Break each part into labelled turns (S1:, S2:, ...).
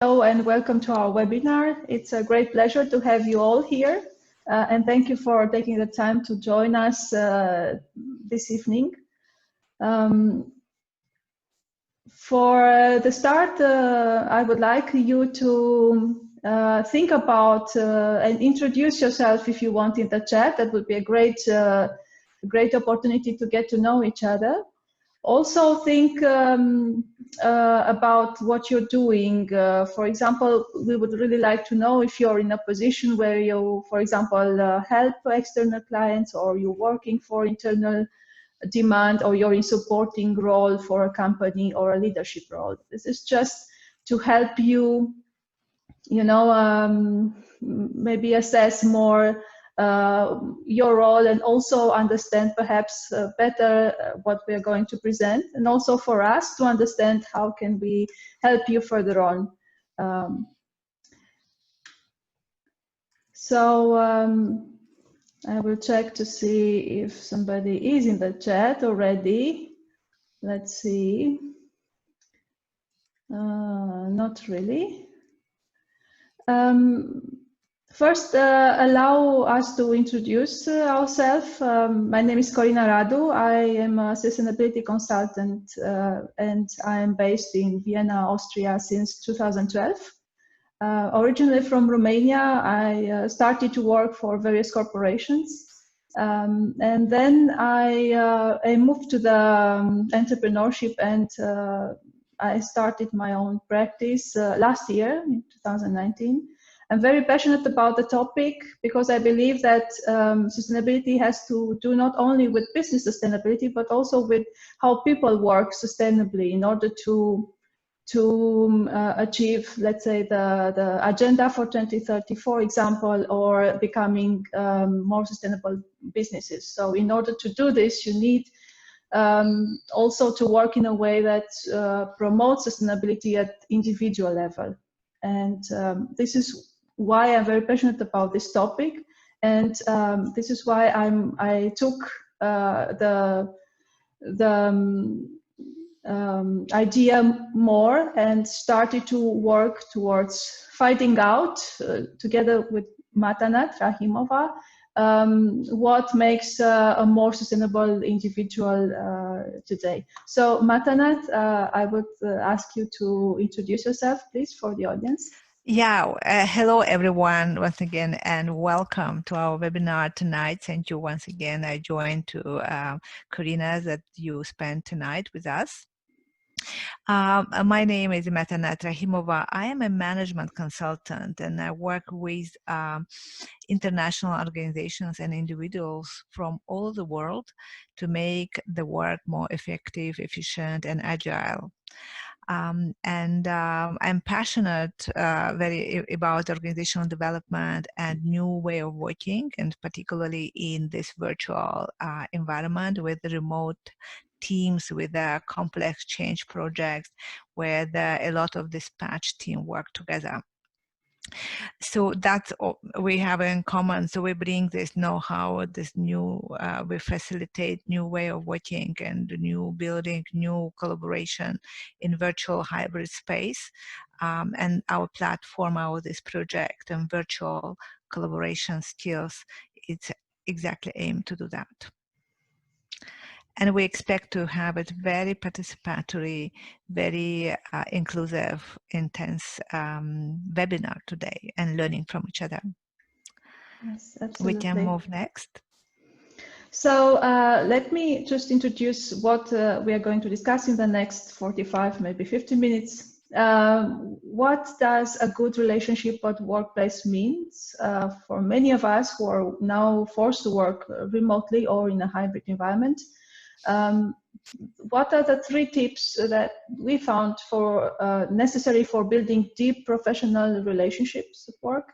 S1: Hello and welcome to our webinar. It's a great pleasure to have you all here and thank you for taking the time to join us this evening. For the start, I would like you to think about and introduce yourself if you want in the chat. That would be a great opportunity to get to know each other. Also think about what you're doing. For example, we would really like to know if you're in a position where you, for example, help external clients, or you're working for internal demand, or you're in supporting role for a company or a leadership role. This is just to help you, maybe assess more your role, and also understand perhaps better what we are going to present, and also for us to understand how can we help you further on. I will check to see if somebody is in the chat already. Let's see. Not really. First, allow us to introduce ourselves. My name is Corina Radu. I am a sustainability consultant and I am based in Vienna, Austria since 2012. Originally from Romania, I started to work for various corporations. And then I moved to the entrepreneurship, and I started my own practice last year in 2019. I'm very passionate about the topic because I believe that sustainability has to do not only with business sustainability, but also with how people work sustainably in order to achieve, let's say, the agenda for 2030, for example, or becoming more sustainable businesses. So in order to do this, you need also to work in a way that promotes sustainability at individual level. And this is why I'm very passionate about this topic, and this is why I took the idea more and started to work towards finding out together with Matanat Rahimova what makes a more sustainable individual today. So Matanat, I would ask you to introduce yourself, please, for the audience.
S2: Yeah, hello everyone once again, and welcome to our webinar tonight. Thank you once again. I joined to Corina that you spent tonight with us. My name is Matanat Rahimova. I am a management consultant, and I work with international organizations and individuals from all over the world to make the work more effective, efficient, and agile. I'm passionate very about organizational development and new way of working, and particularly in this virtual environment with remote teams, with complex change projects where a lot of dispatch team work together. So that's all we have in common. So we bring this know-how, this new, we facilitate new way of working and new building, new collaboration in virtual hybrid space. And our platform, this project and virtual collaboration skills, it's exactly aimed to do that. And we expect to have a very participatory, very inclusive, intense webinar today, and learning from each other.
S1: Yes, absolutely.
S2: We can move next.
S1: So let me just introduce what we are going to discuss in the next 45, maybe 50 minutes. What does a good relationship at workplace means for many of us who are now forced to work remotely or in a hybrid environment? What are the 3 tips that we found for necessary for building deep professional relationships at work?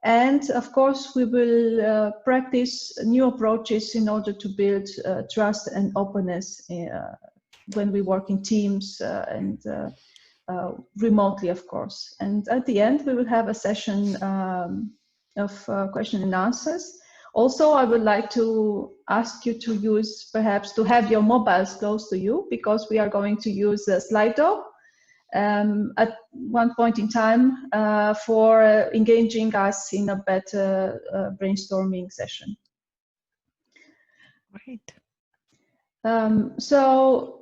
S1: And of course, we will practice new approaches in order to build trust and openness when we work in teams and remotely, of course. And at the end, we will have a session of question and answers. Also, I would like to ask you to use, perhaps, to have your mobiles close to you, because we are going to use Slido. at one point in time for engaging us in a better brainstorming session.
S2: Great.
S1: So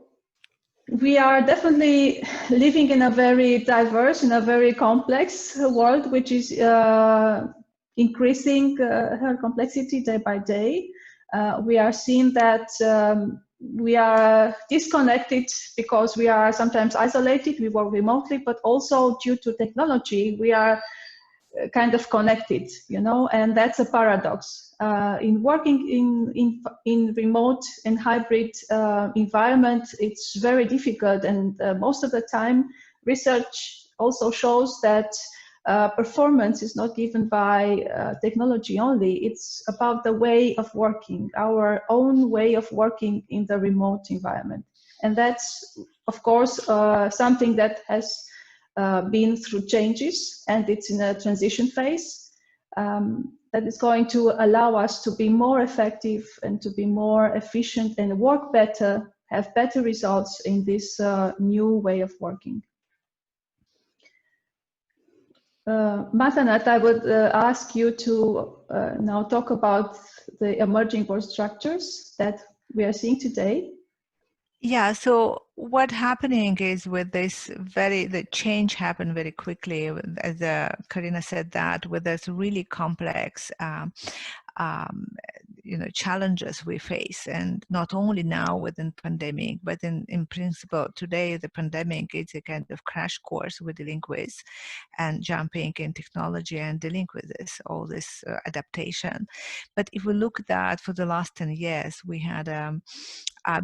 S1: we are definitely living in a very diverse, in a very complex world, which is increasing her complexity day by day. We are seeing that we are disconnected because we are sometimes isolated, we work remotely, but also due to technology, we are kind of connected, you know, and that's a paradox. In working in remote and hybrid environment, it's very difficult, and most of the time, research also shows that performance is not given by technology only. It's about the way of working, our own way of working in the remote environment, and that's, of course, something that has been through changes, and it's in a transition phase that is going to allow us to be more effective and to be more efficient and work better, have better results in this new way of working. Matanat, I would ask you to now talk about the emerging work structures that we are seeing today.
S2: Yeah, so what's happening is with this the change happened very quickly, as Karina said, that with this really complex challenges we face, and not only now within pandemic, but in principle today, the pandemic is a kind of crash course we're dealing with, and jumping in technology and dealing with all this adaptation. But if we look at that for the last 10 years, we had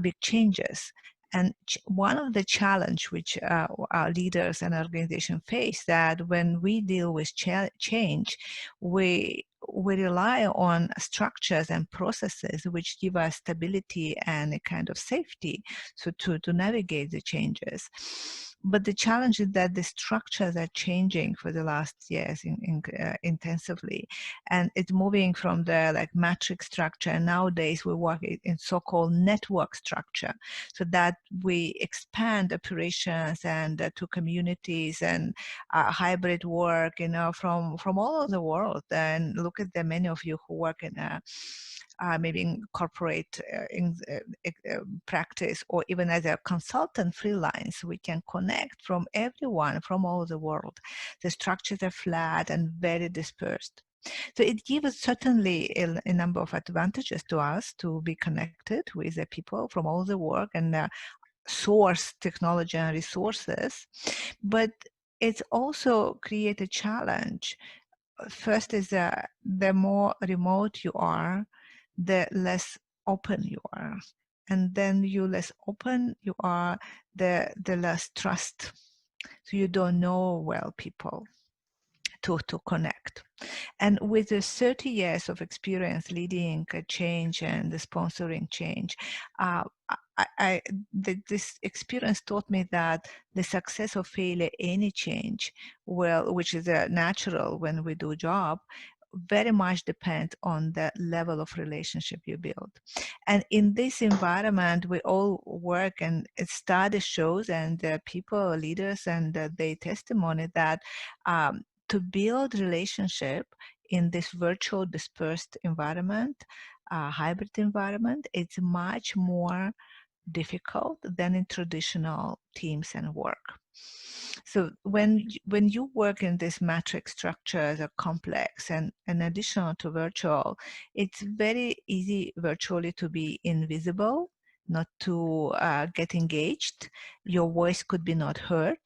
S2: big changes. And one of the challenge which our leaders and organization face, that when we deal with change, we rely on structures and processes which give us stability and a kind of safety, so to navigate the changes. But the challenge is that the structures are changing for the last years intensively, and it's moving from the matrix structure, and nowadays we work in so-called network structure, so that we expand operations and to communities and hybrid work, from all over the world. And look at the many of you who work in maybe in corporate practice, or even as a consultant freelance, we can connect from everyone from all over the world. The structures are flat and very dispersed. So it gives us certainly a number of advantages to us to be connected with the people from all the work and source technology and resources. But it's also create a challenge. First is that the more remote you are, the less open you are. And then you less open you are, the less trust. So you don't know well people to connect. And with the 30 years of experience leading a change and sponsoring change, this experience taught me that the success or failure any change, which is natural when we do job, very much depends on the level of relationship you build. And in this environment, we all work, and study shows, and people, leaders, and their testimony that to build relationship in this virtual dispersed environment, hybrid environment, it's much more difficult than in traditional teams and work. So when you work in this matrix structures are complex, and in addition to virtual, it's very easy virtually to be invisible, not to get engaged. Your voice could be not heard,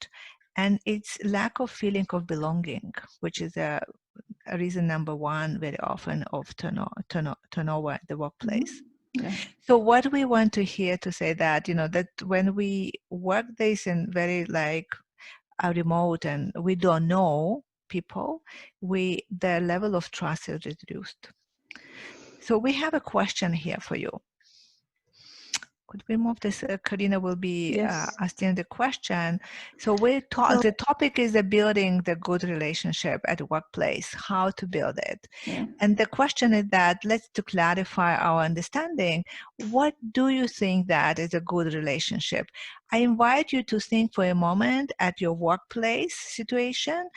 S2: and it's lack of feeling of belonging, which is a reason number one very often of turnover at the workplace.
S1: Mm-hmm. Yeah.
S2: So what we want to hear to say that, that when we work this in very remote and we don't know people, the level of trust is reduced. So we have a question here for you. Could we move this? Karina will be
S1: Yes.
S2: asking the question. So the topic is the building the good relationship at the workplace, how to build it.
S1: Yeah.
S2: And the question is that, let's to clarify our understanding, what do you think that is a good relationship? I invite you to think for a moment at your workplace situation,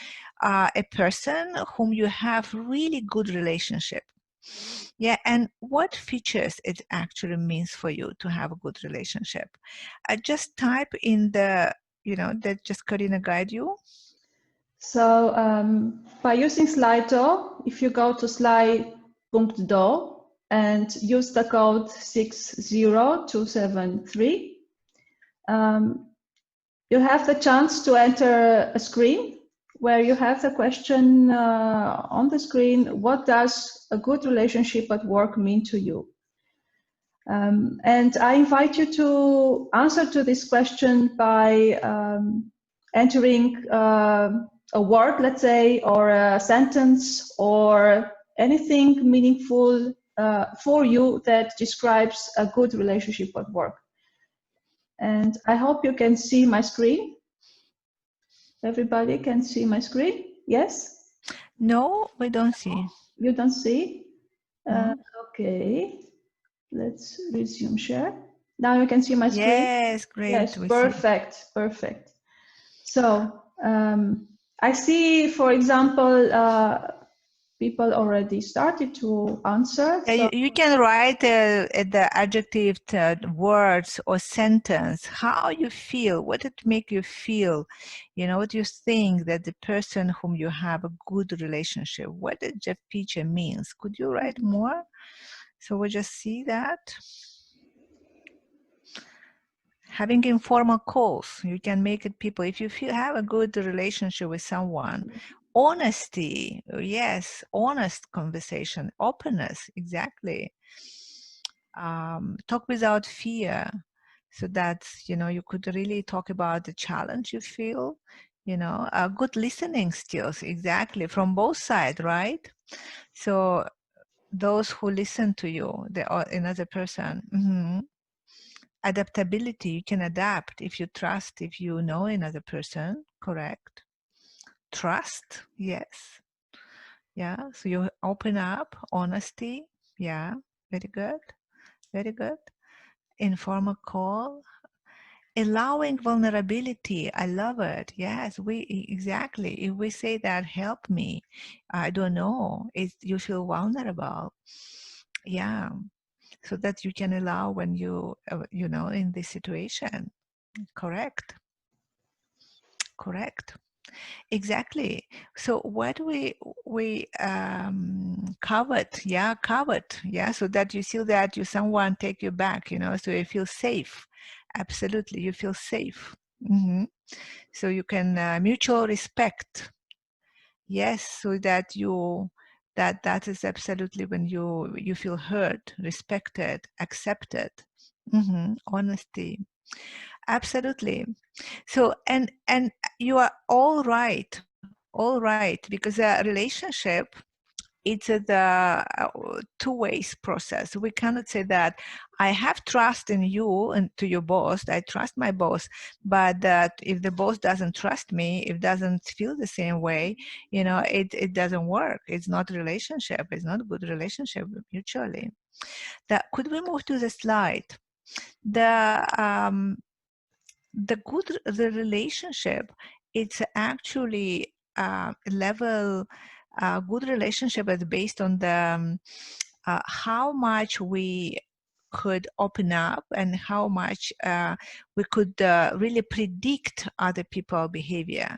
S2: a person whom you have really good relationship. Yeah, and what features it actually means for you to have a good relationship. Just type in the, that just Karina guide you.
S1: So by using Slido, if you go to slide.do and use the code 60273, you have the chance to enter a screen where you have the question on the screen, what does a good relationship at work mean to you? And I invite you to answer to this question by entering a word, let's say, or a sentence, or anything meaningful for you that describes a good relationship at work. And I hope you can see my screen. Everybody can see my screen? Yes?
S2: No, we don't see.
S1: You don't see?
S2: No.
S1: Okay. Let's resume share. Now you can see my screen?
S2: Yes, great.
S1: Yes,
S2: we
S1: perfect, see. Perfect. So I see, for example, people already started to answer.
S2: Yeah,
S1: so
S2: you can write the adjective words or sentence, how you feel, what it make you feel, what you think that the person whom you have a good relationship, what the feature means. Could you write more? So we just see that. Having informal calls, you can make it people, if you have a good relationship with someone, honesty, yes, honest conversation, openness, exactly. Talk without fear, so that you could really talk about the challenge you feel, good listening skills, exactly, from both sides, right? So those who listen to you, another person. Adaptability, you can adapt if you trust, if you know another person, correct? Trust, yes. Yeah, so you open up, honesty, yeah, very good, very good. Informal call, allowing vulnerability, I love it. Yes, exactly, if we say that, help me, I don't know, you feel vulnerable, yeah, so that you can allow when you in this situation. Correct, exactly. So what we covered, so that you feel that someone take you back, so you feel safe. Absolutely, you feel safe. So you can mutual respect, yes, so that that is absolutely when you feel heard, respected, accepted. Honesty, absolutely. So and you are all right, because a relationship, it's the two-ways process. We cannot say that I have trust in you and to your boss, I trust my boss, but that if the boss doesn't trust me, if doesn't feel the same way, it doesn't work. It's not a relationship. It's not a good relationship mutually. Could we move to the slide? The relationship, it's actually level good relationship is based on the how much we could open up and how much we could really predict other people's behavior.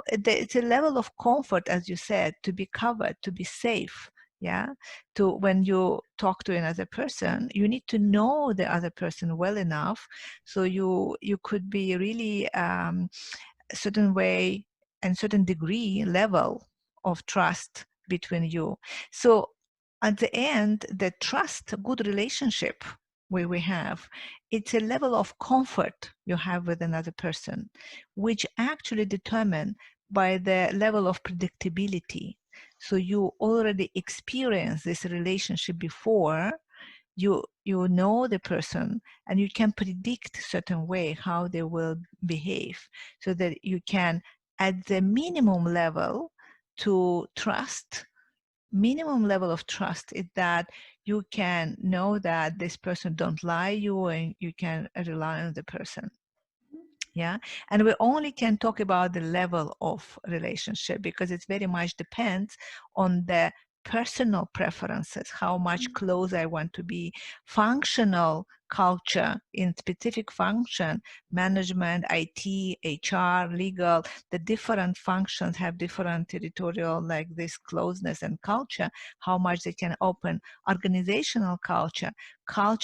S2: It's a level of comfort, as you said, to be covered, to be safe. Yeah, to when you talk to another person, you need to know the other person well enough, so you could be really a certain way and certain degree level of trust between you. So at the end, the trust, good relationship we have, it's a level of comfort you have with another person, which actually determined by the level of predictability. So you already experienced this relationship before, you know the person and you can predict certain way how they will behave, so that you can, at the minimum level to trust, minimum level of trust is that you can know that this person don't lie you and you can rely on the person. Yeah, and we only can talk about the level of relationship because it very much depends on the personal preferences, how much close I want to be. Functional culture in specific function, management, IT, HR, legal, the different functions have different territorial like this closeness and culture, how much they can open. Organizational culture,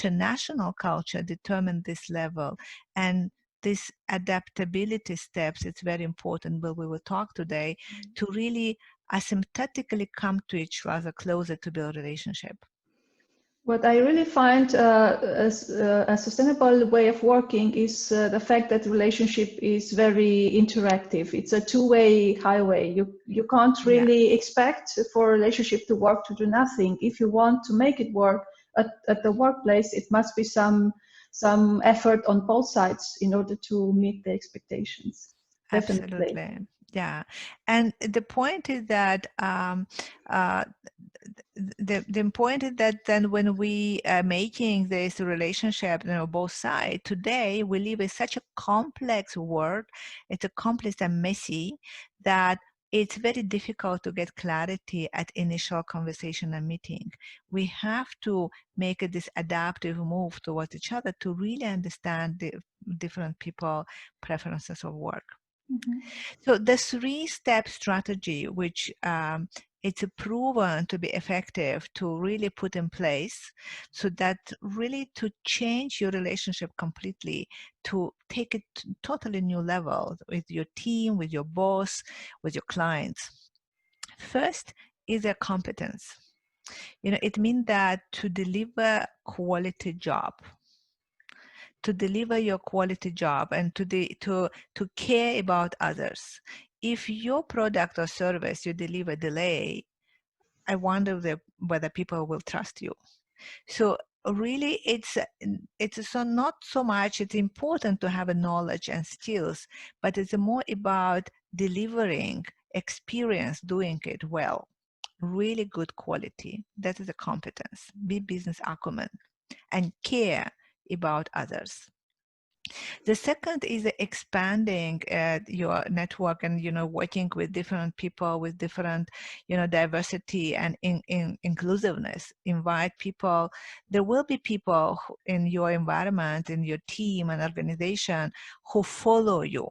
S2: national culture determine this level. And this adaptability steps, it's very important, but we will talk today to really asymptotically come to each other closer to build a relationship.
S1: What I really find as a sustainable way of working is the fact that relationship is very interactive. It's a two-way highway. You can't really expect for a relationship to work to do nothing. If you want to make it work at the workplace, it must be some effort on both sides in order to meet the expectations. Definitely.
S2: Absolutely. Yeah. And the point is that the point is that then when we are making this relationship, both sides, today we live in such a complex world. It's a complex and messy that it's very difficult to get clarity at initial conversation and meeting. We have to make this adaptive move towards each other to really understand the different people preferences of work.
S1: Mm-hmm.
S2: So the three-step strategy, which it's proven to be effective to really put in place, so that really to change your relationship completely, to take it to totally new level with your team, with your boss, with your clients. First is a competence. It means that to deliver quality job, to deliver your quality job and to care about others. If your product or service you deliver delay, I wonder whether people will trust you. So really it's so not so much it's important to have a knowledge and skills, but it's more about delivering experience, doing it well, really good quality. That is a competence, be business acumen and care about others. The second is expanding your network and working with different people with different diversity and in inclusiveness. Invite people. There will be people in your environment, in your team and organization who follow you,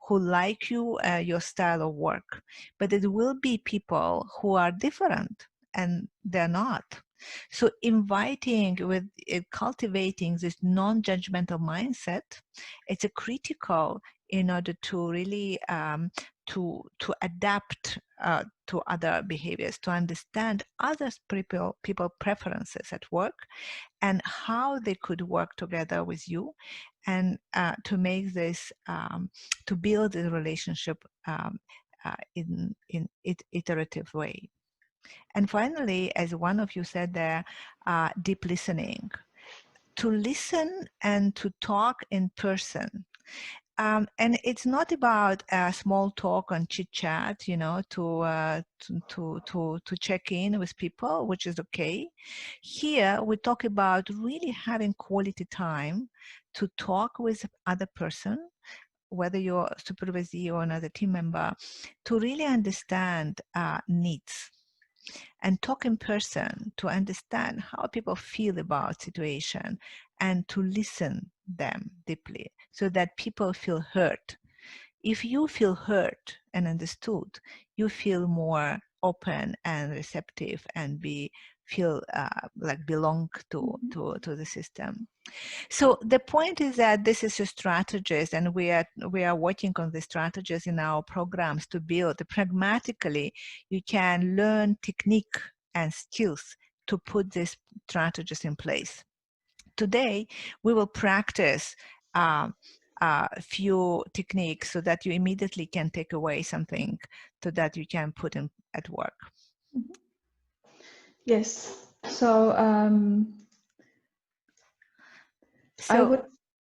S2: who like you, your style of work. But it will be people who are different and they're not. So inviting with cultivating this non-judgmental mindset, it's a critical in order to really to adapt to other behaviors, to understand other people preferences at work and how they could work together with you, and to make this to build a relationship in iterative way. And finally, as one of you said there, deep listening, to listen and to talk in person. And it's not about small talk and chit chat, to check in with people, which is okay. Here we talk about really having quality time to talk with other person, whether you're a supervisee or another team member, to really understand needs and talk in person to understand how people feel about situation and to listen them deeply so that people feel heard. If you feel heard and understood, you feel more open and receptive and feel like belong to the system. So the point is that this is a strategist, and we are working on the strategies in our programs to build pragmatically. You can learn technique and skills to put these strategies in place. Today, we will practice a few techniques so that you immediately can take away something so that you can put in at work.
S1: Yes. So I would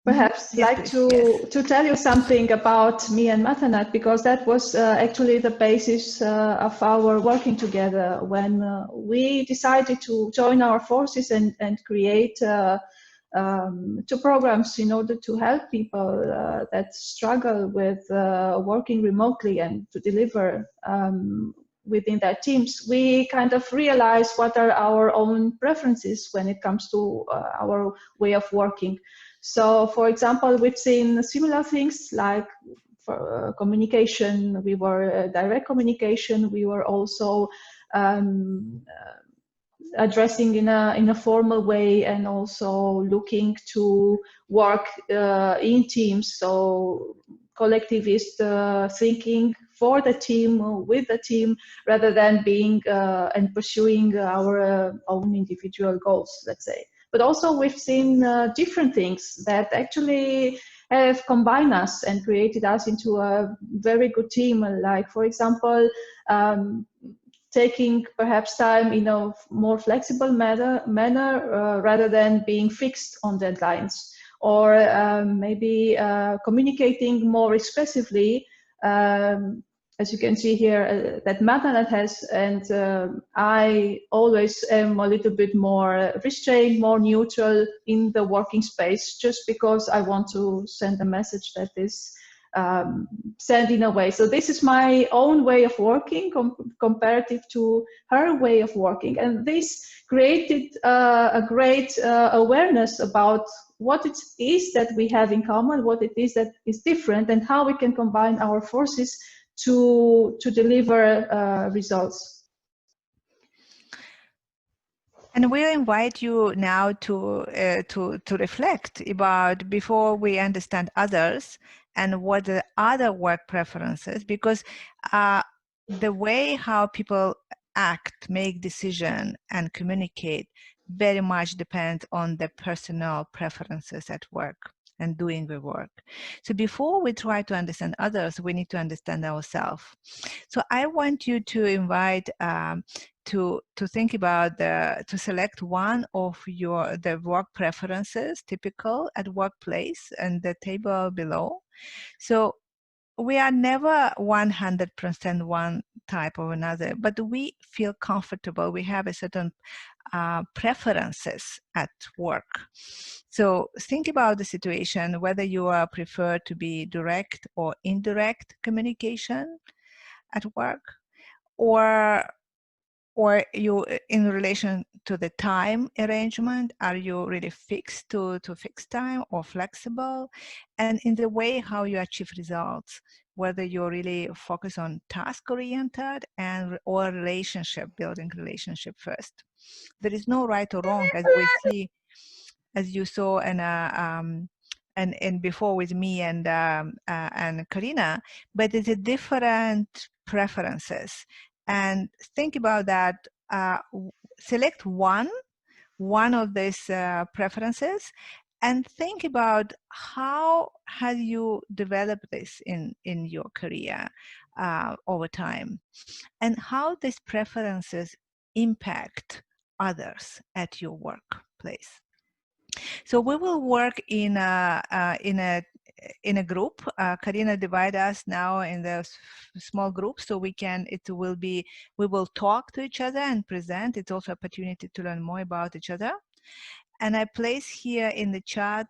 S1: perhaps like to tell you something about me and Matanat, because that was actually the basis of our working together when we decided to join our forces and create two programs in order to help people that struggle with working remotely and to deliver within their teams. We kind of realize what are our own preferences when it comes to our way of working. So, for example, we've seen similar things like for communication. We were direct communication. We were also addressing in a formal way, and also looking to work in teams. So collectivist thinking for the team, with the team, rather than being and pursuing our own individual goals, let's say. But also we've seen different things that actually have combined us and created us into a very good team. Like, for example, taking perhaps time in a more flexible manner rather than being fixed on deadlines, or maybe communicating more expressively, as you can see here, that Matanat has, and I always am a little bit more restrained, more neutral in the working space, just because I want to send a message that is sent in a way. So this is my own way of working comparative to her way of working, and this created a great awareness about what it is that we have in common, what it is that is different, and how we can combine our forces to deliver results.
S2: And we'll invite you now to reflect about, before we understand others and what the other work preferences, because the way how people act, make decision, and communicate very much depends on the personal preferences at work and doing the work. So before we try to understand others, we need to understand ourselves. So I want you to invite to think about to select one of the work preferences typical at workplace and the table below. So we are never 100% one type or another, but we feel comfortable. We have a certain preferences at work. So think about the situation, whether you are prefer to be direct or indirect communication at work, or you, in relation to the time arrangement, are you really fixed to fixed time or flexible? And in the way how you achieve results, whether you're really focused on task oriented or relationship, building relationship first. There is no right or wrong, as we see, as you saw, and before with me and Karina, but it's a different preferences. And think about that. Select one of these preferences, and think about how have you developed this in your career over time, and how these preferences impact others at your workplace. So we will work in a group. Karina divide us now in the small groups, so we will talk to each other and present. It's also an opportunity to learn more about each other. And I place here in the chat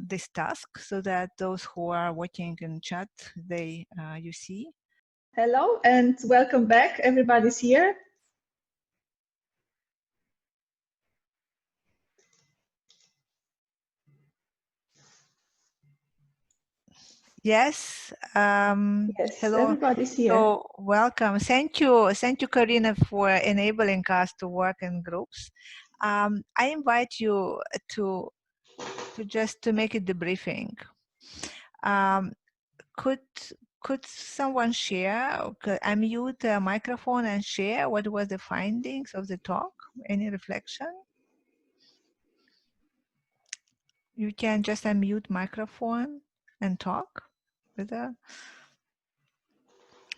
S2: this task, so that those who are watching in chat, you see.
S1: Hello and welcome back. Everybody's here.
S2: Yes.
S1: Yes,
S2: hello.
S1: Everybody's here.
S2: So welcome. Thank you, Karina, for enabling us to work in groups. I invite you to just to make a debriefing. Could someone share? Unmute the microphone and share what was the findings of the talk? Any reflection? You can just unmute microphone and talk with her.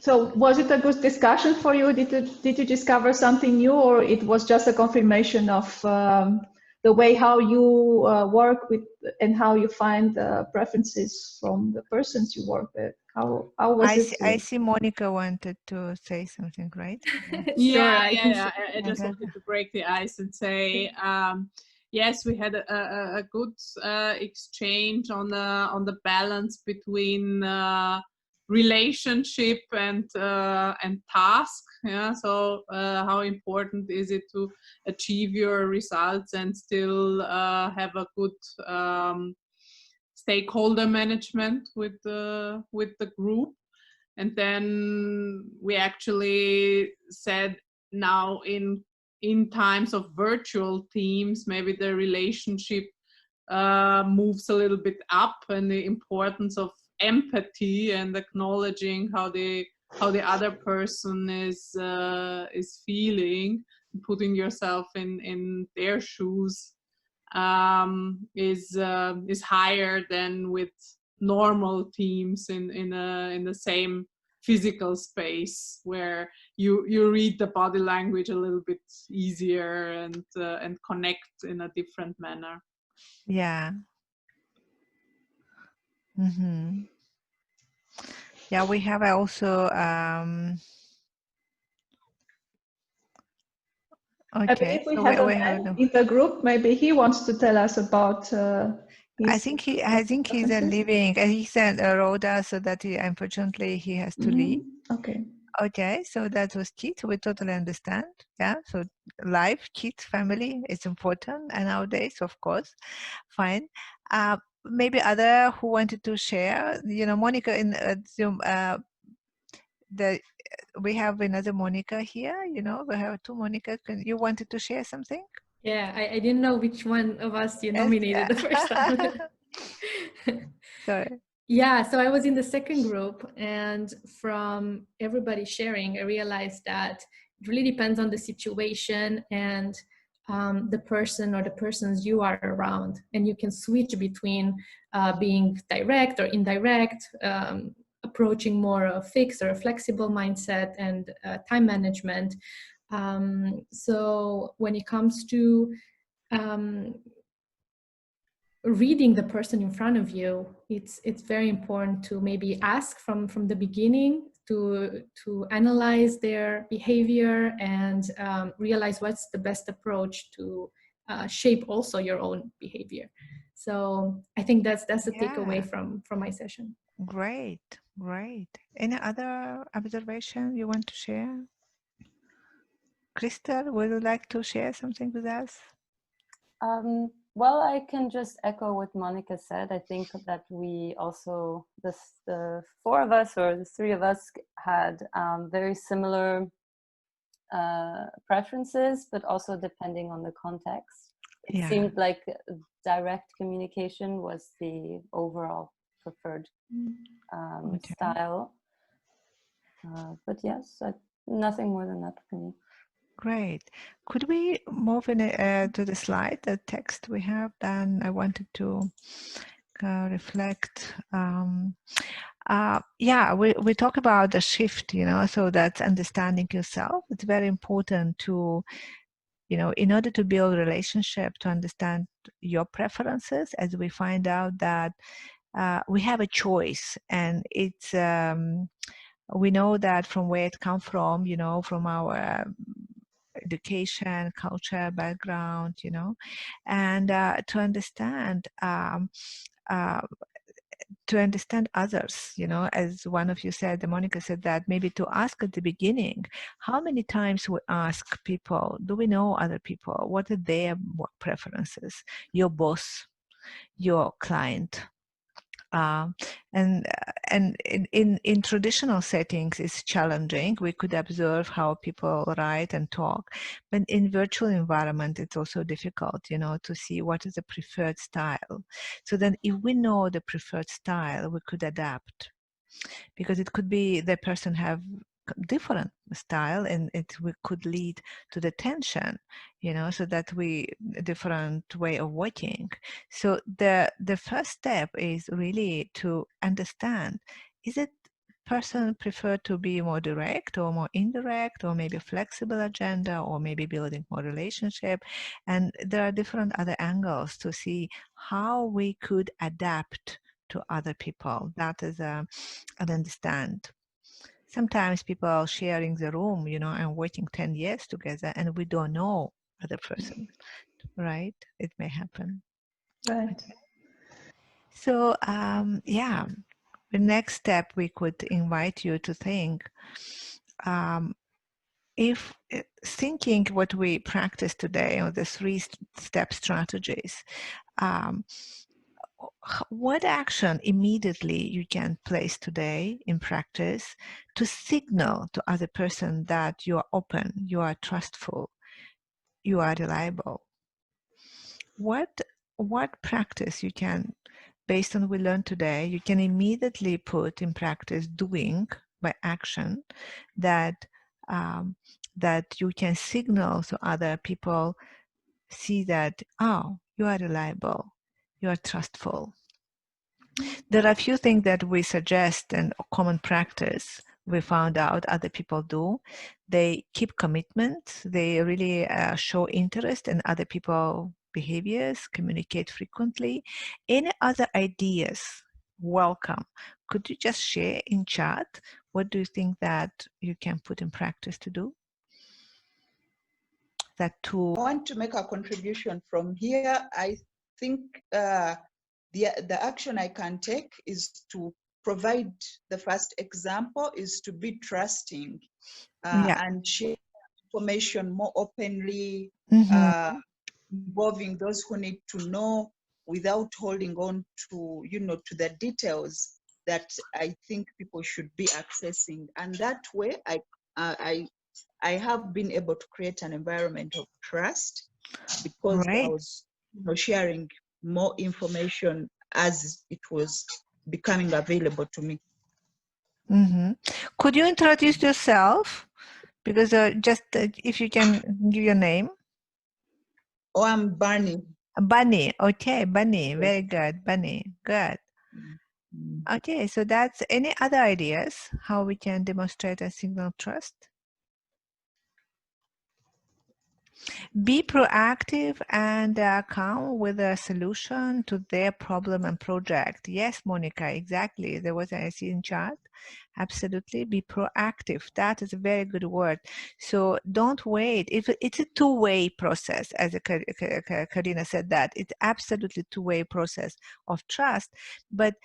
S1: So was it a good discussion for you? Did you discover something new, or it was just a confirmation of the way how you work with and how you find preferences from the persons you work with. How was it?
S2: I see Monica wanted to say something, right?
S3: Sure,
S4: I just wanted to break the ice and say, yes, we had a good exchange on the balance between relationship and task. Yeah, so how important is it to achieve your results and still have a good stakeholder management with the group? And then we actually said, now in times of virtual teams, maybe the relationship moves a little bit up, and the importance of empathy and acknowledging how the other person is feeling, putting yourself in their shoes, is higher than with normal teams in the same physical space, where you read the body language a little bit easier and connect in a different manner.
S2: Yeah. Yeah, we have also
S1: I believe we have a man in the group. Maybe he wants to tell us about.
S2: I think he's leaving. He sent wrote us so that unfortunately he has to leave.
S1: Okay.
S2: Okay, so that was kids. We totally understand. Yeah, so life, kids, family is important, and nowadays, of course, fine. Maybe other who wanted to share. You know, Monica in Zoom. We have another Monica here. You know, we have two Monica. You wanted to share something?
S3: Yeah, I didn't know which one of us you nominated the first time.
S2: Sorry.
S3: Yeah, so I was in the second group, and from everybody sharing, I realized that it really depends on the situation and the person or the persons you are around. And you can switch between being direct or indirect, approaching more a fixed or a flexible mindset, and time management. So when it comes to reading the person in front of you, it's very important to maybe ask from the beginning to analyze their behavior and realize what's the best approach to shape also your own behavior. So I think that's a takeaway from my session.
S2: Great. Any other observation you want to share? Crystal, would you like to share something with us?
S5: Well, I can just echo what Monica said. I think that we also, the four of us or the three of us had very similar preferences, but also depending on the context. It seemed like direct communication was the overall preferred style. But yes, nothing more than that for me.
S2: Great. Could we move in to the slide, the text we have? Then I wanted to reflect. We talk about the shift, you know, so that's understanding yourself. It's very important to, you know, in order to build relationship, to understand your preferences, as we find out that we have a choice, and it's we know that from where it comes from, you know, from our education, culture, background, you know, and to understand others, you know, as one of you said, Monica said, that maybe to ask at the beginning, how many times we ask people, do we know other people? What are their preferences? Your boss, your client. And in traditional settings, it's challenging. We could observe how people write and talk, but in virtual environment, it's also difficult, you know, to see what is the preferred style. So then, if we know the preferred style, we could adapt, because it could be the person have different style, and we could lead to the tension, you know, so that we different way of working. So the first step is really to understand, is it person prefer to be more direct or more indirect, or maybe flexible agenda, or maybe building more relationship. And there are different other angles to see how we could adapt to other people. That is and understand. Sometimes people are sharing the room, and working 10 years together, and we don't know other person, right? It may happen.
S1: Right.
S2: So, yeah, the next step we could invite you to think, if thinking what we practice today on the 3-step strategies, what action immediately you can place today in practice to signal to other person that you are open, you are trustful, you are reliable? What practice you can, based on what we learned today, you can immediately put in practice, doing by action, that that you can signal to other people, see that, oh, you are reliable, you are trustful. There are a few things that we suggest, and common practice we found out other people do. They keep commitment, they really show interest in other people's behaviors, communicate frequently. Any other ideas? Welcome. Could you just share in chat what do you think that you can put in practice to do?
S6: I want to make a contribution from here. I think the action I can take is to provide the first example, is to be trusting and share information more openly, involving those who need to know without holding on to, to the details that I think people should be accessing. And that way I have been able to create an environment of trust, because I was sharing more information as it was becoming available to me.
S2: Could you introduce yourself? Because if you can give your name.
S6: Oh, I'm Bunny.
S2: Bunny. Okay, Bunny. Yes. Very good, Bunny. Good. Okay, so that's any other ideas how we can demonstrate a signal of trust? Be proactive and come with a solution to their problem and project. Yes, Monica, exactly. There was I see in chat. Absolutely, be proactive. That is a very good word. So don't wait. It's a two-way process, as Karina said that. It's absolutely two-way process of trust, but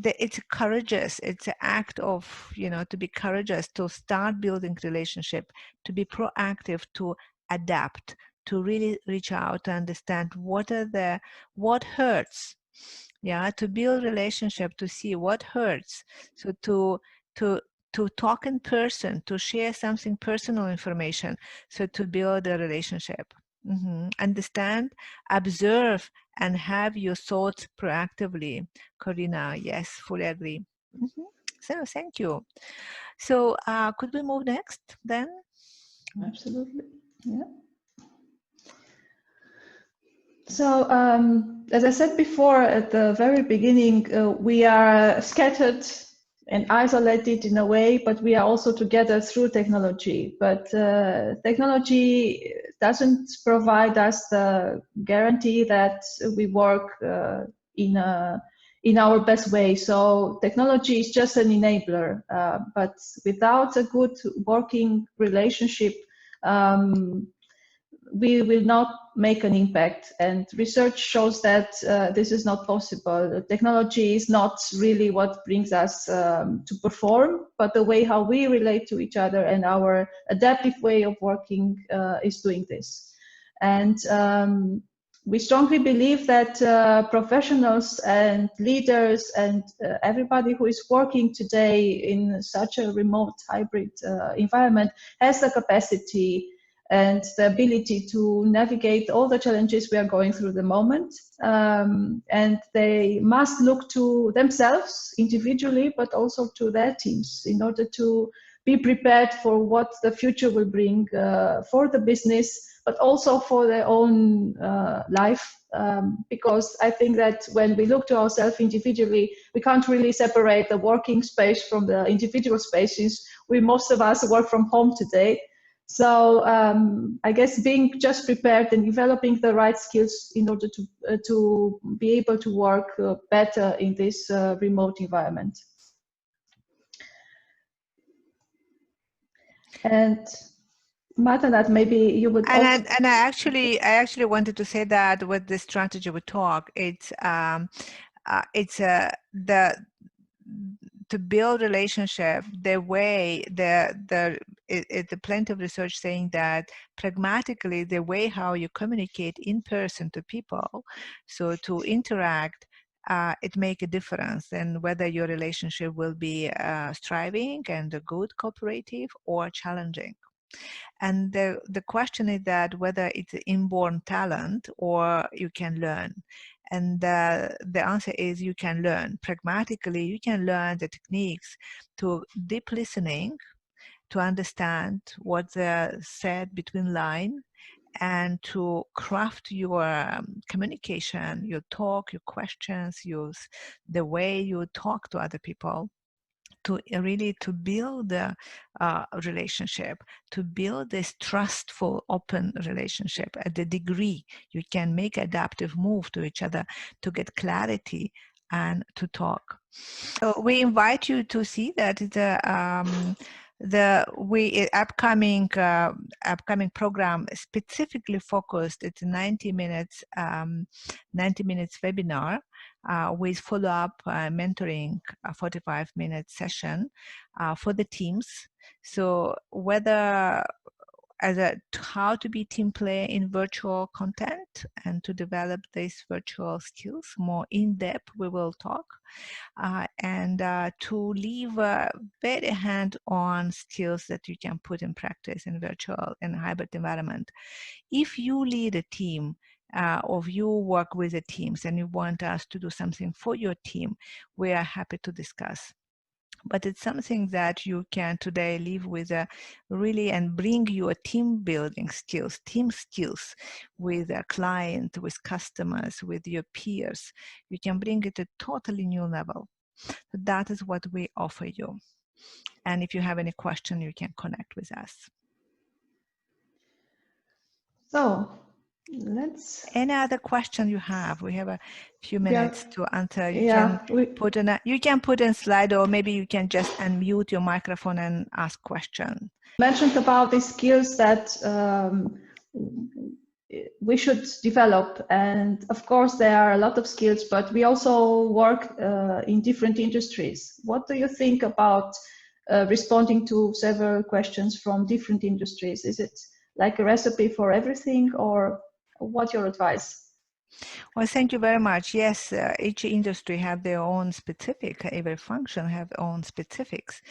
S2: it's courageous. It's an act of, to be courageous, to start building relationship, to be proactive, to adapt, to really reach out, to understand what hurts. Yeah, to build relationship, to see what hurts. So to talk in person, to share something personal information, so to build a relationship. Understand, observe, and have your thoughts proactively. Corina, yes, fully agree. So thank you. So could we move next then?
S1: Absolutely, yeah. So as I said before at the very beginning, we are scattered and isolated in a way, but we are also together through technology. But technology doesn't provide us the guarantee that we work in our best way. So technology is just an enabler, but without a good working relationship, we will not make an impact. And research shows that this is not possible. Technology is not really what brings us to perform, but the way how we relate to each other and our adaptive way of working is doing this. And we strongly believe that professionals and leaders and everybody who is working today in such a remote hybrid environment has the capacity and the ability to navigate all the challenges we are going through the moment. And they must look to themselves individually, but also to their teams in order to be prepared for what the future will bring for the business, but also for their own life. Because I think that when we look to ourselves individually, we can't really separate the working space from the individual spaces. Most of us work from home today. So I guess being just prepared and developing the right skills in order to be able to work better in this remote environment. And Matanat, maybe you would.
S2: I actually wanted to say that with the strategy we talk, it's to build relationship the way the plenty of research saying that pragmatically the way how you communicate in person to people, so to interact, it make a difference in whether your relationship will be striving and a good cooperative or challenging. And the question is that whether it's inborn talent or you can learn. And the answer is you can learn. Pragmatically, you can learn the techniques to deep listening, to understand what's said between lines, and to craft your communication, your talk, your questions, the way you talk to other people, to really to build a relationship, to build this trustful, open relationship at the degree you can make adaptive move to each other to get clarity and to talk. So we invite you to see that the upcoming program specifically focused. It's 90 minutes webinar with follow-up mentoring, a 45-minute session for the teams. So whether how to be team player in virtual content and to develop these virtual skills more in depth, we will talk. And to leave very hand-on skills that you can put in practice in virtual and hybrid environment. If you lead a team or you work with the teams and you want us to do something for your team, we are happy to discuss. But it's something that you can today live with really and bring your team building skills, team skills with a client, with customers, with your peers. You can bring it to a totally new level. So that is what we offer you. And if you have any question, you can connect with us.
S1: So
S2: any other question you have? We have a few minutes to answer. You can put in slide, or maybe you can just unmute your microphone and ask question.
S1: Mentioned about the skills that we should develop, and of course there are a lot of skills, but we also work in different industries. What do you think about responding to several questions from different industries? Is it like a recipe for everything, or what's your advice?
S2: Well, thank you very much. Yes, each industry have their own specific, every function have their own specifics.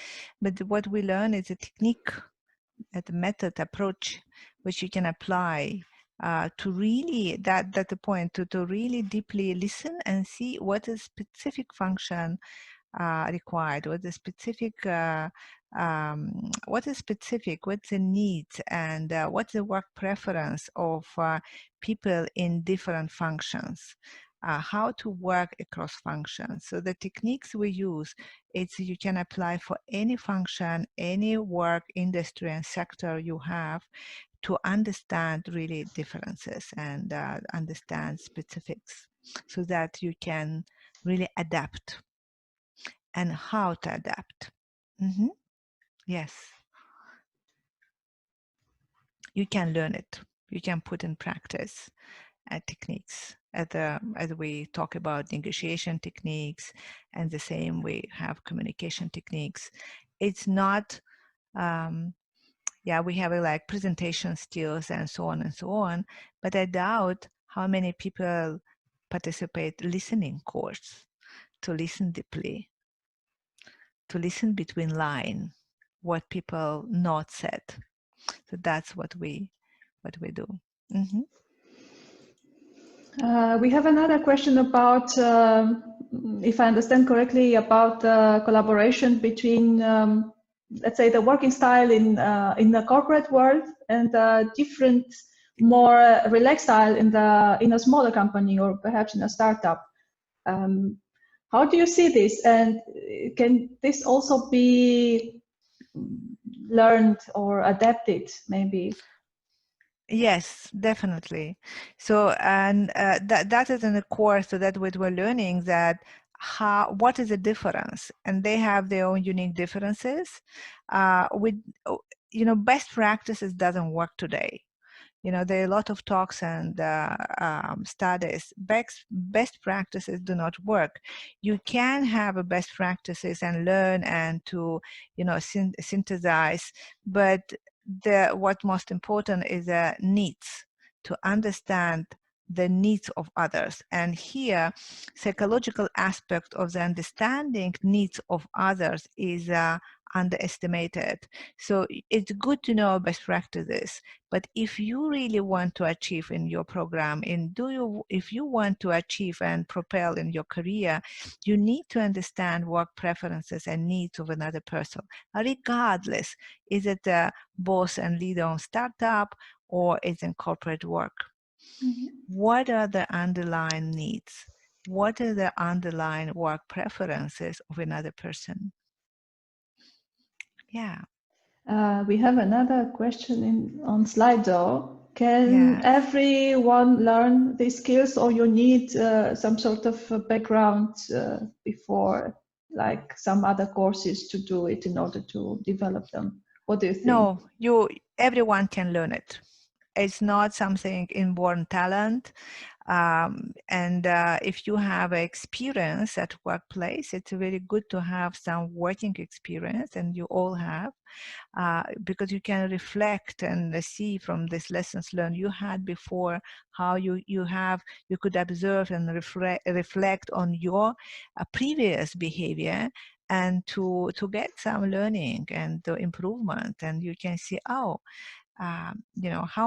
S2: But what we learn is a technique, a method, approach, which you can apply to really, that's the point, to really deeply listen and see what is specific function required, what's the specific, what's the needs, and what's the work preference of people in different functions, how to work across functions. So the techniques we use, you can apply for any function, any work, industry, and sector you have, to understand really differences and understand specifics, so that you can really adapt. And how to adapt. Yes. You can learn it. You can put in practice techniques. As we talk about negotiation techniques, and the same we have communication techniques. It's not, we have like presentation skills and so on, but I doubt how many people participate listening course, to listen deeply, to listen between line, what people not said. So that's what we do.
S1: We have another question about, if I understand correctly, about collaboration between, let's say, the working style in the corporate world and different more relaxed style in a smaller company or perhaps in a startup. How do you see this, and can this also be learned or adapted maybe?
S2: Yes, definitely. So, and that is in the core. So that what we're learning, that what is the difference, and they have their own unique differences. With best practices doesn't work today. There are a lot of talks and studies. Best practices do not work. You can have a best practices and learn and to, synthesize, but what most important is needs, to understand the needs of others. And here, psychological aspect of the understanding needs of others is underestimated. So it's good to know best practices, but if you really want to achieve in your program, if you want to achieve and propel in your career, you need to understand work preferences and needs of another person, regardless, is it a boss and leader on startup or is in corporate work. Mm-hmm. What are the underlying needs? What are the underlying work preferences of another person? Yeah.
S1: We have another question on Slido. Can everyone learn these skills, or you need some sort of background before, like some other courses to do it in order to develop them? What do you think?
S2: No, everyone can learn it. It's not something inborn talent. And if you have experience at workplace, it's really good to have some working experience, and you all have, because you can reflect and see from these lessons learned you had before, how you could observe and reflect on your previous behavior, and to get some learning and improvement, and you can see, how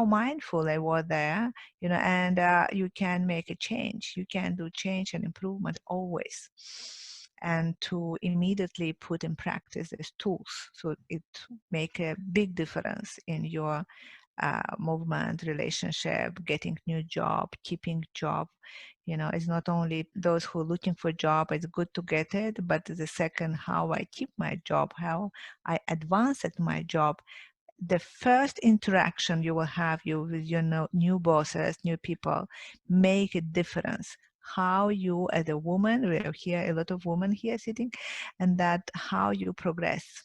S2: mindful I was there, and you can make a change. You can do change and improvement always, and to immediately put in practice these tools, so it make a big difference in your movement, relationship, getting new job, keeping job. It's not only those who are looking for job, it's good to get it, but the second, how I keep my job, how I advance at my job. The first interaction you will have with your new bosses, new people, make a difference. How you, as a woman, we have here a lot of women here sitting, and that how you progress.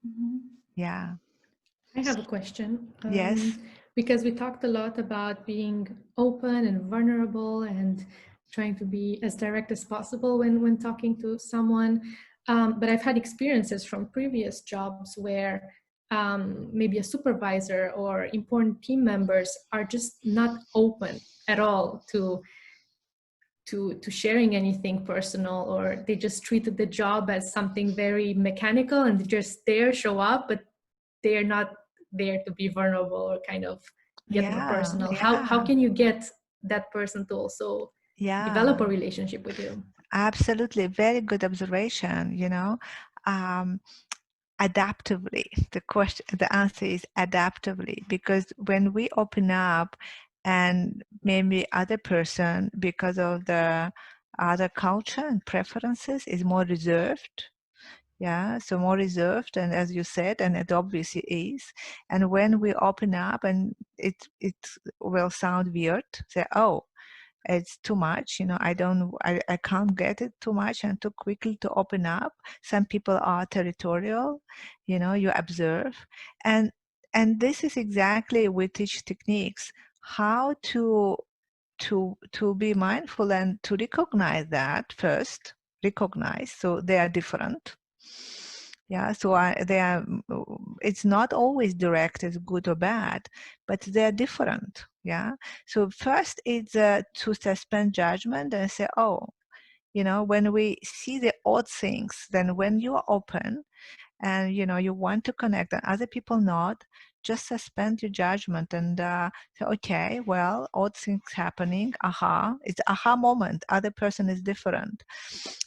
S2: Mm-hmm. Yeah.
S3: I have a question.
S2: Yes.
S3: Because we talked a lot about being open and vulnerable and trying to be as direct as possible when talking to someone. But I've had experiences from previous jobs where maybe a supervisor or important team members are just not open at all to sharing anything personal, or they just treated the job as something very mechanical and they just show up, but they're not there to be vulnerable or kind of get more personal. How can you get that person to also develop a relationship with you?
S2: Absolutely, very good observation. Adaptively, the answer is adaptively, because when we open up, and maybe other person, because of the other culture and preferences, is more reserved. So more reserved, and as you said, and it obviously is. And when we open up, and it will sound weird, say, oh, it's too much, I can't get it too much and too quickly to open up. Some people are territorial, you observe, and this is exactly, we teach techniques how to be mindful and to recognize that first, so they are different. So it's not always direct as good or bad, but they're different. So first it's to suspend judgment and say, oh, when we see the odd things, then when you are open and you want to connect and other people not, just suspend your judgment and say, okay, well, odd things happening, it's aha moment, other person is different.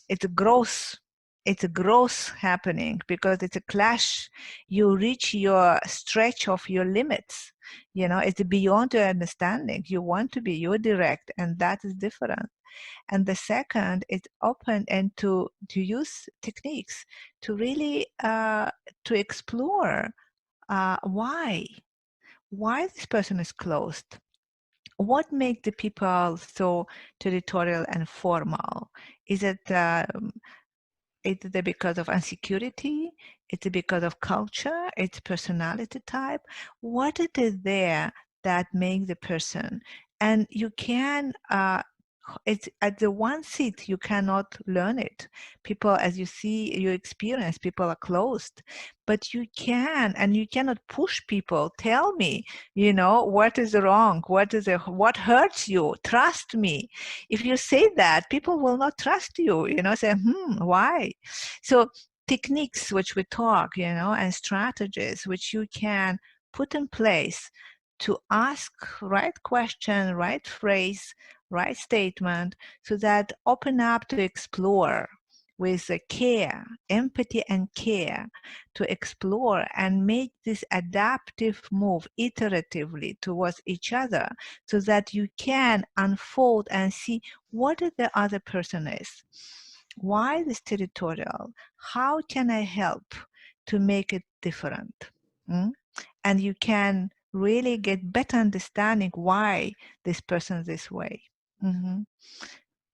S2: It's a growth happening, because it's a clash. You reach your stretch of your limits. You know, it's beyond your understanding. You want to be, you're direct, and that is different. And the second is open and to use techniques to really to explore why this person is closed. What makes the people so territorial and formal? Is it because of insecurity? Is it because of culture? It's personality type? What it is there that makes the person? And you can it's at the one seat, you cannot learn it. People, as you see, you experience, people are closed, but you can, and you cannot push people. Tell me, you know, what is wrong? What hurts you? Trust me. If you say that, people will not trust you, you know, say, why? So techniques which we talk, you know, and strategies which you can put in place to ask right question, right phrase, right statement, so that open up to explore with care, empathy and care, to explore and make this adaptive move iteratively towards each other, so that you can unfold and see what the other person is. Why this territorial? How can I help to make it different? And you can really get better understanding why this person is this way.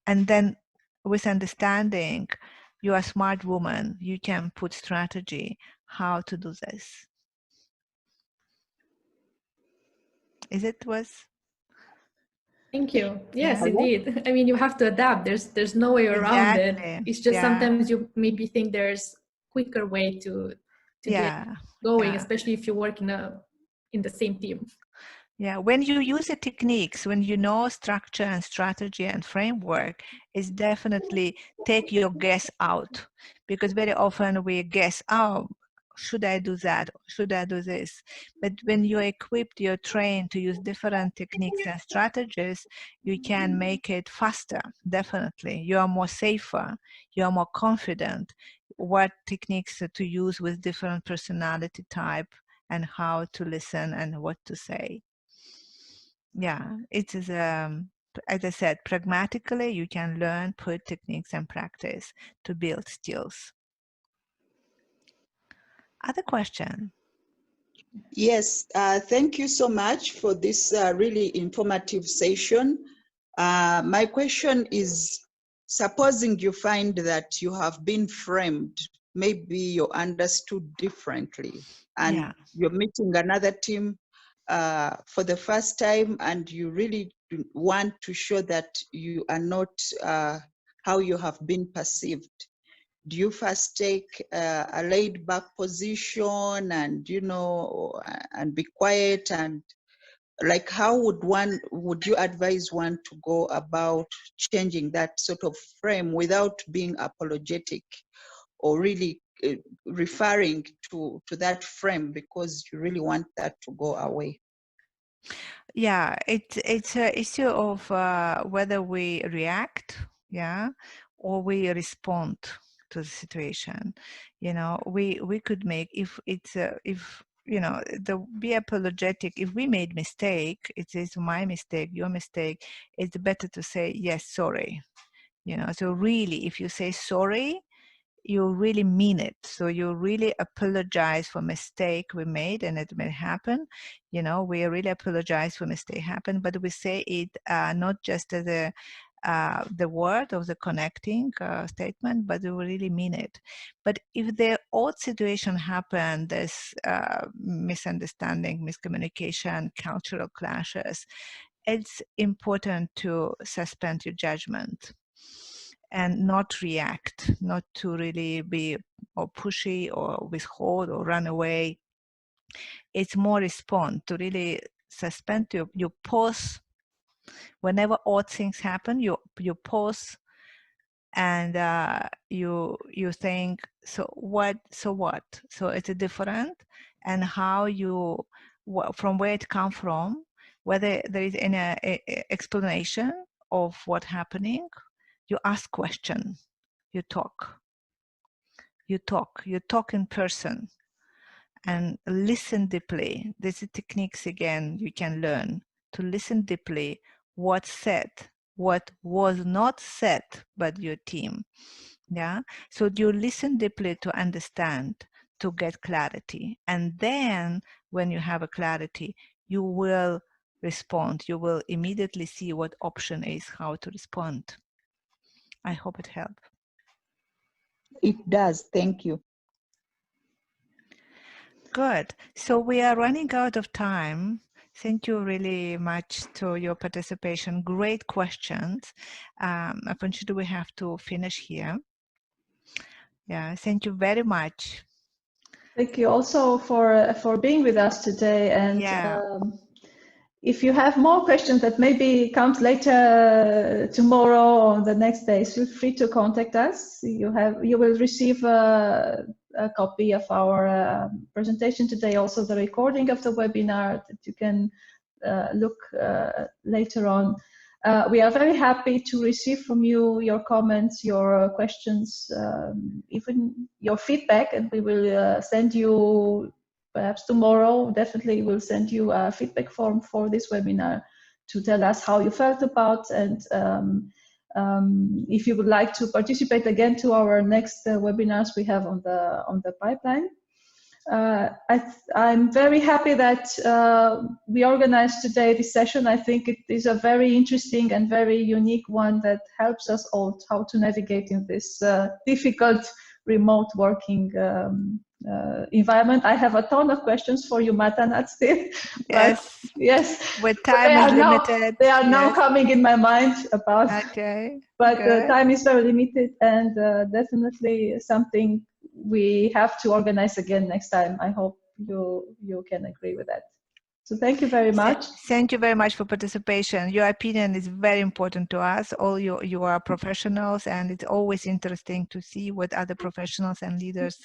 S2: And then with understanding, you're a smart woman, you can put strategy how to do this. Is it was?
S3: Thank you. Yes,
S2: Yeah.
S3: indeed. I mean, you have to adapt. There's no way around it. It's just sometimes you maybe think there's quicker way to get going, especially if you work in the same team.
S2: Yeah, when you use the techniques, when you know structure and strategy and framework, it's definitely take your guess out, because very often we guess, oh, should I do that? Should I do this? But when you're equipped, you're trained to use different techniques and strategies, you can make it faster, definitely. You are more safer, you are more confident what techniques to use with different personality type and how to listen and what to say. Yeah, it is, as I said, pragmatically, you can learn, put techniques and practice to build skills. Other question?
S6: Yes, thank you so much for this really informative session. My question is, supposing you find that you have been framed, maybe you're understood differently, and you're meeting another team for the first time, and you really want to show that you are not how you have been perceived. Do you first take a laid back position and, you know, and be quiet, and like how would you advise one to go about changing that sort of frame without being apologetic or really referring to that frame because you really want that to go away?
S2: Yeah, it's an issue of whether we react, or we respond to the situation. You know, we could make, if it's if you know, be apologetic. If we made mistake, it is my mistake, your mistake. It's better to say yes, sorry. You know, so really, if you say sorry, you really mean it. So you really apologize for mistake we made, and it may happen. You know, we really apologize for mistake happen, but we say it not just as the word of the connecting statement, but we really mean it. But if the odd situation happened, there's misunderstanding, miscommunication, cultural clashes, it's important to suspend your judgment and not react, not to really be or pushy or withhold or run away. It's more respond, to really suspend, you pause. Whenever odd things happen, you pause, and you think, so what? So it's a different, and how you, from where it come from, whether there is any explanation of what happening. You ask question, you talk in person, and listen deeply. These are techniques, again, you can learn to listen deeply what's said, what was not said by your team. Yeah, so you listen deeply to understand, to get clarity, and then when you have a clarity, you will respond. You will immediately see what option is, how to respond. I hope it helped.
S6: It does. Thank you.
S2: Good. So we are running out of time. Thank you really much to your participation. Great questions. Unfortunately, we have to finish here. Yeah, thank you very much.
S1: Thank you also for being with us today. And
S2: yeah.
S1: If you have more questions that maybe comes later tomorrow or the next day, feel free to contact us. You will receive a copy of our presentation today, also the recording of the webinar that you can look later on. We are very happy to receive from you your comments, your questions, even your feedback, and we will send you, perhaps tomorrow, definitely we'll send you a feedback form for this webinar to tell us how you felt about, and if you would like to participate again to our next webinars we have on the pipeline. I'm very happy that we organized today this session. I think it is a very interesting and very unique one that helps us all how to navigate in this difficult remote working environment. I have a ton of questions for you, Matanat, still.
S2: Yes.
S1: Yes.
S2: With time is limited.
S1: They are now coming in my mind about.
S2: Okay.
S1: But time is very limited, and definitely something we have to organize again next time. I hope you can agree with that. So thank you very much.
S2: Thank you very much for participation. Your opinion is very important to us. All you are professionals, and it's always interesting to see what other professionals and leaders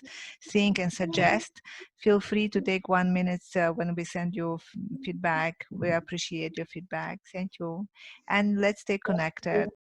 S2: think and suggest. Feel free to take 1 minute when we send you feedback. We appreciate your feedback. Thank you. And let's stay connected.